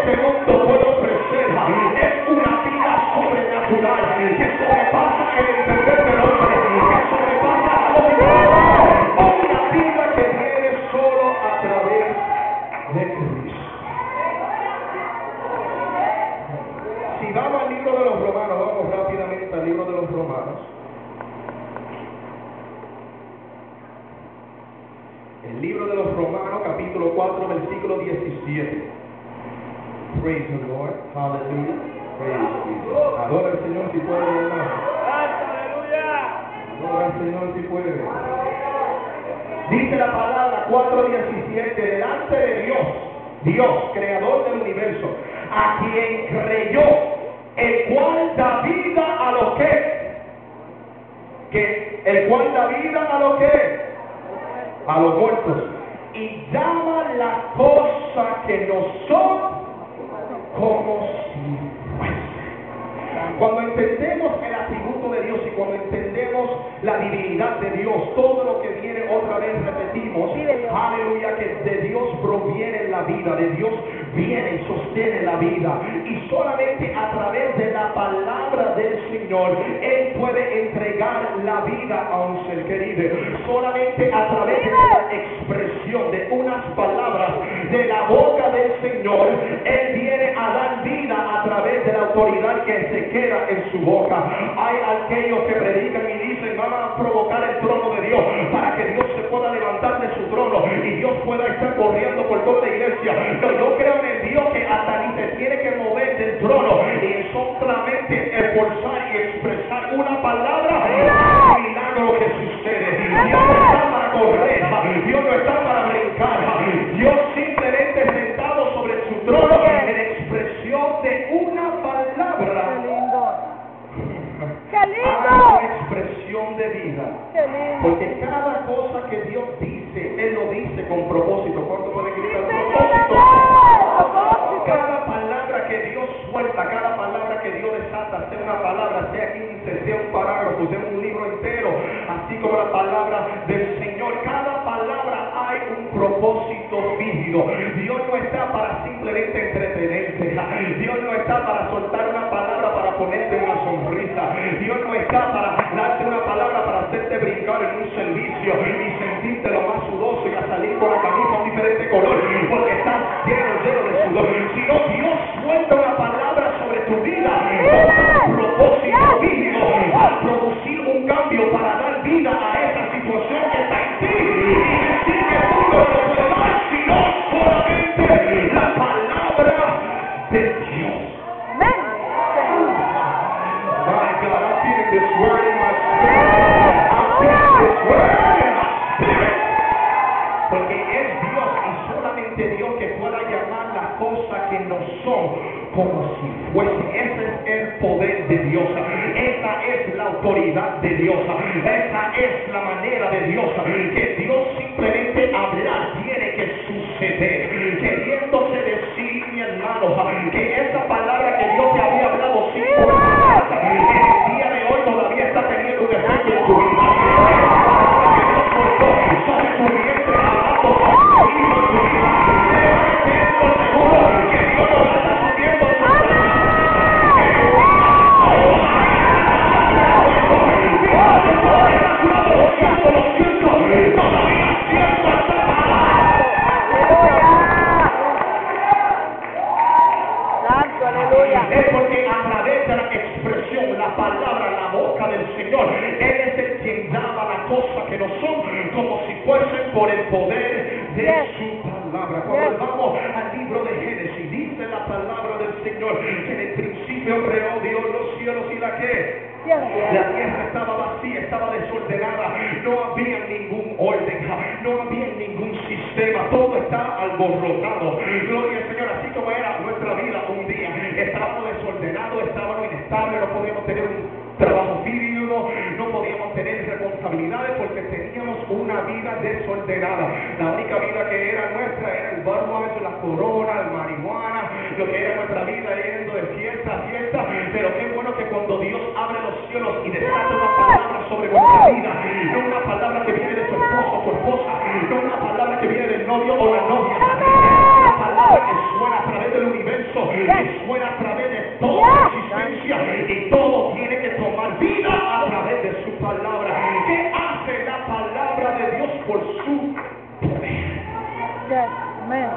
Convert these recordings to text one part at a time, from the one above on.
este mundo puede ofrecer es una vida sobrenatural que sobrepasa el entender del hombre, que sobrepasa la lógica, una vida que viene solo a través de Cristo. Si vamos al libro de los Romanos, vamos rápidamente al libro de los Romanos. El libro de los Romanos, capítulo 4, versículo 17. Praise the Lord. Hallelujah. Praise Jesus. Adora al Señor si puede, hermano. Adora al Señor si puede. Dice la palabra 4:17, delante de Dios, creador del universo, a quien creyó, el cual da vida a los el cual da vida a los a los muertos, y llama las cosas que no son como si fuesen. Cuando entendemos el atributo de Dios y cuando entendemos la divinidad de Dios, todo lo que viene otra vez repetimos, aleluya, que de Dios proviene la vida, de Dios viene y sostiene la vida, y solamente a través de la palabra del Señor Él puede entregar la vida a un ser querido. Solamente a través de la expresión de unas palabras de la boca del Señor Él viene a dar vida a través de la autoridad que se queda en su boca. Hay aquellos que predican y dicen van a provocar el trono de Dios para que Dios se pueda levantar de su trono y Dios pueda estar corriendo por toda la iglesia. Pero yo creo en el Dios que hasta ni se tiene que mover del trono y solamente esforzar y expresar una palabra, un milagro que sucede. Dios no está para correr, Dios no está para brincar, Dios simplemente sentado sobre su trono en expresión de una palabra. ¡Qué lindo! Expresión de vida. ¡Qué lindo! Porque cada cosa que Dios dice, Él lo dice con propósito. ¿Cuánto puede gritar propósito? Cada palabra que Dios suelta, cada palabra que Dios desata, sea una palabra, sea 15, sea un parágrafo, sea un libro entero, así como la palabra del Señor, cada palabra hay un propósito vívido. Dios no está para simplemente entretenerte, Dios no está para soltar una palabra para ponerte una sonrisa, Dios no está para darte una palabra para hacerte brincar en un servicio y sentirte lo más sudoso y a salir con la camisa de un diferente color porque estás lleno de sudor, sino Dios suelta una palabra sobre tu vida con un propósito vívido al producir un cambio para dar vida a esa situación que está en ti y decir que tú no lo puedes dar sino solamente la palabra de Dios. This word in my spirit. I feel this word in my spirit. Porque es Dios y solamente Dios que pueda llamar las cosas que no son como si fuesen. Ese es el poder de Dios. Esa es la autoridad de Dios. Esa es la manera de Dios. Que Dios simplemente hablar tiene que suceder. Queriéndose decir, mi hermano, que esa palabra que Dios te había hablado 5 años atrás, en el día de hoy todavía está teniendo un efecto en tu vida. Que Dios soltó sobre tu vientre, hablando sobre tu hijo en tu vida. Tengo seguro que Dios no está subiendo su vida. Es porque a través de la expresión, la palabra, la boca del Señor, Él es el quien llama las cosas que no son como si fuesen por el poder de su palabra. Cuando vamos al libro de Génesis, dice la palabra del Señor que en el principio creó Dios los cielos y la que la tierra estaba vacía, estaba desordenada, no había ningún orden, no había ningún sistema, todo está alborotado. Gloria al Señor, así como era nuestra vida un día, estábamos desordenados, estábamos inestables, no podíamos tener un trabajo firme, no podíamos tener responsabilidades porque teníamos una vida desordenada. La única vida que era nuestra era el barro, la corona, el marihuana, lo que era nuestra vida yendo de fiesta a fiesta. Pero qué bueno que cuando Dios abre los cielos y desata una palabra sobre nuestra vida, no una palabra que viene de tu esposo o tu esposa, no una palabra que viene del novio o la novia, es una palabra que suena a través del universo universo que suena a través de toda la existencia, y todo tiene que tomar vida a través de su palabra. ¿Qué hace la palabra de Dios por su poder? Yes. Amen.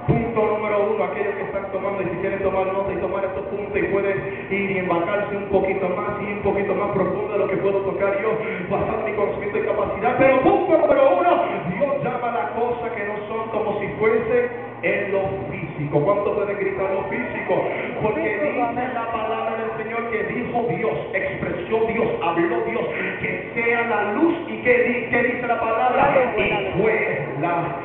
Punto número 1, aquellos que están tomando, y si quieren tomar nota y tomar estos puntos, y pueden ir y embarcarse un poquito más y un poquito más profundo de lo que puedo tocar yo, basado en mi conocimiento y capacidad. Pero punto número 1, Dios llama a las cosas que no son como si fuese en lo físico. ¿Cuánto pueden gritar lo físico? Porque dice la palabra del Señor que dijo Dios, expresó Dios, habló Dios, que sea la luz. ¿Y qué dice la palabra? Y fue la luz.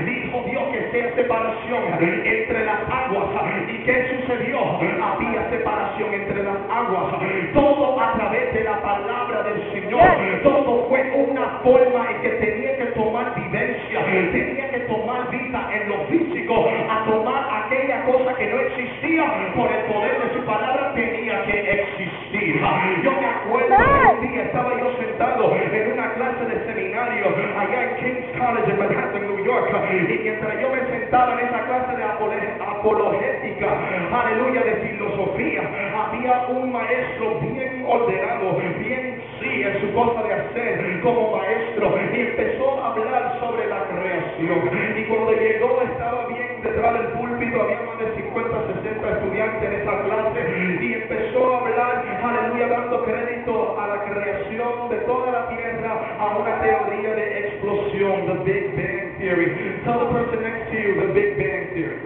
Dijo Dios que sea separación entre las aguas. ¿Y qué sucedió? Había separación entre las aguas. Todo a través de la palabra del Señor. Todo fue una forma en que tenía que tomar vivencia, tenía que tomar vida en lo físico, a tomar aquella cosa que no existía por el poder de su palabra, tenía que existir. Yo me acuerdo que un día estaba yo sentado en una clase de seminario allá en King's College en Manhattan, New York, y mientras yo me sentaba en esa clase de apologética, aleluya, de filosofía, había un maestro bien ordenado, bien en su cosa de hacer como maestro, y empezó a hablar sobre la creación. Y cuando llegó, estaba bien detrás del púlpito, había más de 50, 60 estudiantes en esa clase, y empezó a hablar, aleluya, dando crédito a la creación de toda la tierra, a una teoría de explosión, the Big Bang Theory. Tell the person next to you, the Big Bang Theory.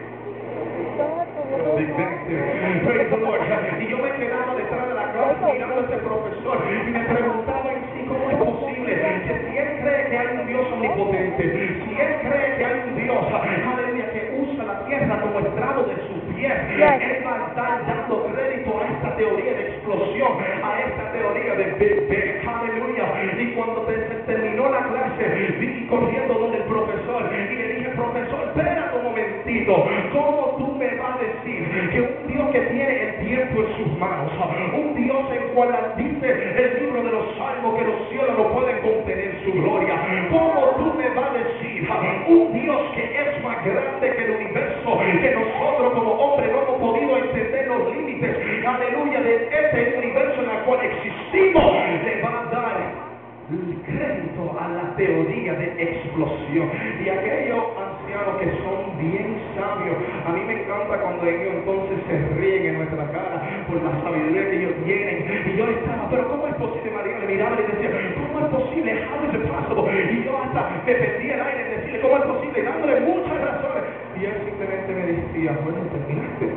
Big Bang Theory. Praise the Lord. Y yo me quedaba detrás de la clase mirando a este profesor y me preguntaba en sí cómo es posible que si él cree que hay un Dios omnipotente, si él cree que hay un Dios, aleluya, que usa la tierra como estrado de sus pies, él va a estar dando crédito a esta teoría de explosión, a esta teoría de Big Bang, aleluya. Y cuando terminó la clase, vi corriendo donde el profesor y le dije, profesor, espera un momentito, ¿cómo tú me vas a decir que un Dios que tiene el tiempo en sus manos, un Dios en cual dice el libro de los Salmos que los cielos no pueden contener su gloria, cómo tú me vas a decir un Dios que es más grande que el universo, que nosotros como hombres no hemos podido entender los límites, aleluya, de este universo en el cual existimos, le va a dar el crédito a la teoría de explosión? Y aquellos ancianos que son bien sabios, a mí me encanta cuando ellos entonces se ríen en nuestra cara por la sabiduría que ellos tienen. Y yo estaba, pero ¿cómo es posible, María? Le miraba y le decía, ¿cómo es posible? How is it possible? Y yo hasta me perdí el aire en decirle, ¿cómo es posible? Dándole muchas razones. Y él simplemente me decía, bueno, terminaste.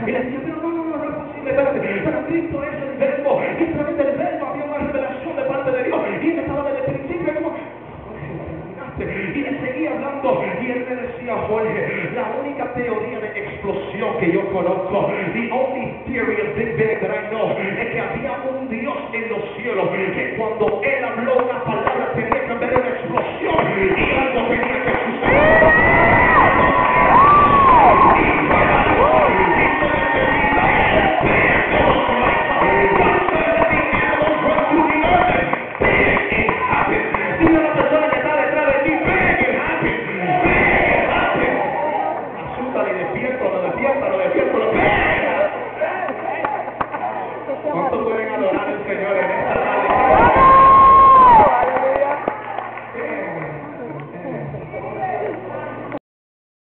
Y le decía, pero no es posible, espérate, pero Cristo es el verbo, y a través del verbo había una revelación de parte de Dios, y él estaba desde el principio como, y le seguía hablando, y él me decía, Jorge, la única teoría de explosión que yo conozco, the only theory of Big Bang that I know, es que había un Dios en los cielos, que cuando él habló